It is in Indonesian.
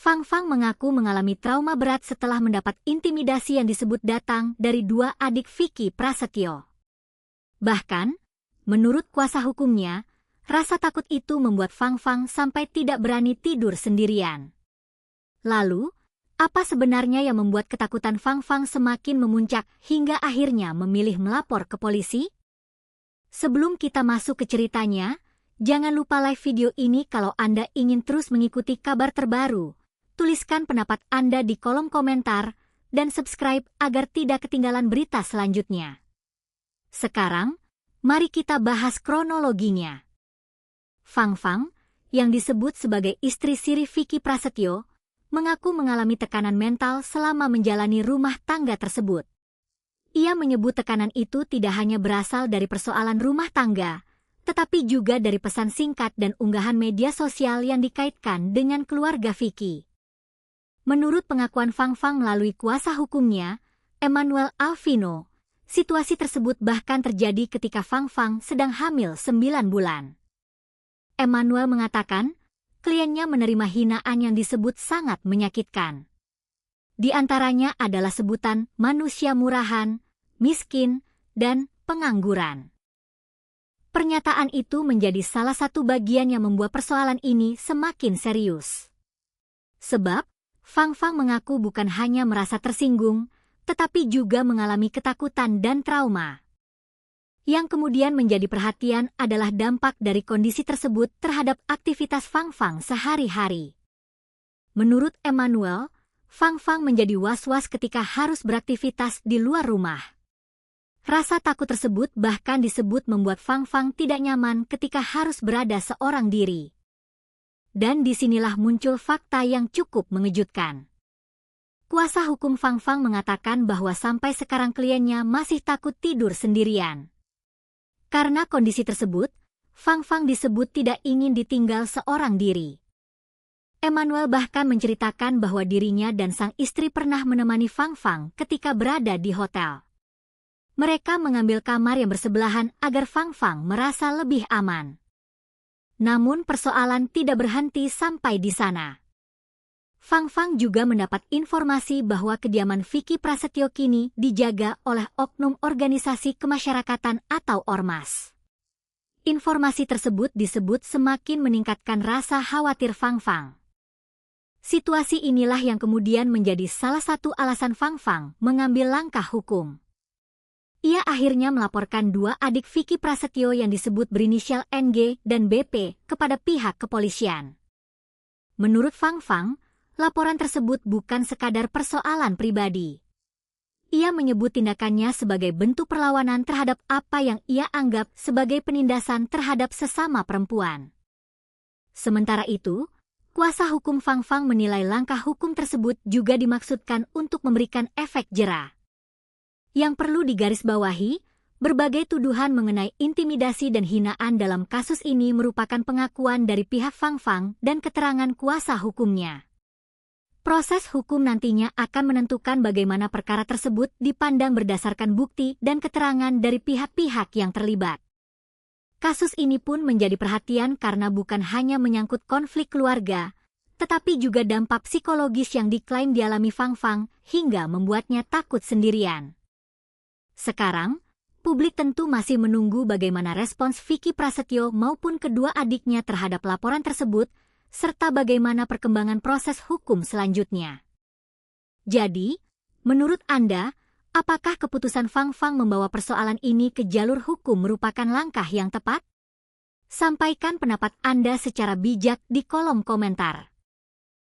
Fang Fang mengaku mengalami trauma berat setelah mendapat intimidasi yang disebut datang dari dua adik Vicky Prasetyo. Bahkan, menurut kuasa hukumnya, rasa takut itu membuat Fang Fang sampai tidak berani tidur sendirian. Lalu, apa sebenarnya yang membuat ketakutan Fang Fang semakin memuncak hingga akhirnya memilih melapor ke polisi? Sebelum kita masuk ke ceritanya, jangan lupa like video ini kalau Anda ingin terus mengikuti kabar terbaru. Tuliskan pendapat Anda di kolom komentar dan subscribe agar tidak ketinggalan berita selanjutnya. Sekarang, mari kita bahas kronologinya. Fang Fang, yang disebut sebagai istri siri Vicky Prasetyo, mengaku mengalami tekanan mental selama menjalani rumah tangga tersebut. Ia menyebut tekanan itu tidak hanya berasal dari persoalan rumah tangga, tetapi juga dari pesan singkat dan unggahan media sosial yang dikaitkan dengan keluarga Vicky. Menurut pengakuan Fang Fang melalui kuasa hukumnya, Emmanuel Alvino, situasi tersebut bahkan terjadi ketika Fang Fang sedang hamil 9 bulan. Emmanuel mengatakan, kliennya menerima hinaan yang disebut sangat menyakitkan. Di antaranya adalah sebutan manusia murahan, miskin, dan pengangguran. Pernyataan itu menjadi salah satu bagian yang membuat persoalan ini semakin serius. Sebab, Fang Fang mengaku bukan hanya merasa tersinggung, tetapi juga mengalami ketakutan dan trauma. Yang kemudian menjadi perhatian adalah dampak dari kondisi tersebut terhadap aktivitas Fang Fang sehari-hari. Menurut Emmanuel, Fang Fang menjadi was-was ketika harus beraktivitas di luar rumah. Rasa takut tersebut bahkan disebut membuat Fang Fang tidak nyaman ketika harus berada seorang diri. Dan disinilah muncul fakta yang cukup mengejutkan. Kuasa hukum Fang Fang mengatakan bahwa sampai sekarang kliennya masih takut tidur sendirian. Karena kondisi tersebut, Fang Fang disebut tidak ingin ditinggal seorang diri. Emmanuel bahkan menceritakan bahwa dirinya dan sang istri pernah menemani Fang Fang ketika berada di hotel. Mereka mengambil kamar yang bersebelahan agar Fang Fang merasa lebih aman. Namun persoalan tidak berhenti sampai di sana. Fang Fang juga mendapat informasi bahwa kediaman Vicky Prasetyo kini dijaga oleh oknum organisasi kemasyarakatan atau ormas. Informasi tersebut disebut semakin meningkatkan rasa khawatir Fang Fang. Situasi inilah yang kemudian menjadi salah satu alasan Fang Fang mengambil langkah hukum. Ia akhirnya melaporkan dua adik Vicky Prasetyo yang disebut berinisial NG dan BP kepada pihak kepolisian. Menurut Fang Fang, laporan tersebut bukan sekadar persoalan pribadi. Ia menyebut tindakannya sebagai bentuk perlawanan terhadap apa yang ia anggap sebagai penindasan terhadap sesama perempuan. Sementara itu, kuasa hukum Fang Fang menilai langkah hukum tersebut juga dimaksudkan untuk memberikan efek jera. Yang perlu digarisbawahi, berbagai tuduhan mengenai intimidasi dan hinaan dalam kasus ini merupakan pengakuan dari pihak Fang Fang dan keterangan kuasa hukumnya. Proses hukum nantinya akan menentukan bagaimana perkara tersebut dipandang berdasarkan bukti dan keterangan dari pihak-pihak yang terlibat. Kasus ini pun menjadi perhatian karena bukan hanya menyangkut konflik keluarga, tetapi juga dampak psikologis yang diklaim dialami Fang Fang hingga membuatnya takut sendirian. Sekarang, publik tentu masih menunggu bagaimana respons Vicky Prasetyo maupun kedua adiknya terhadap laporan tersebut, serta bagaimana perkembangan proses hukum selanjutnya. Jadi, menurut Anda, apakah keputusan Fang Fang membawa persoalan ini ke jalur hukum merupakan langkah yang tepat? Sampaikan pendapat Anda secara bijak di kolom komentar.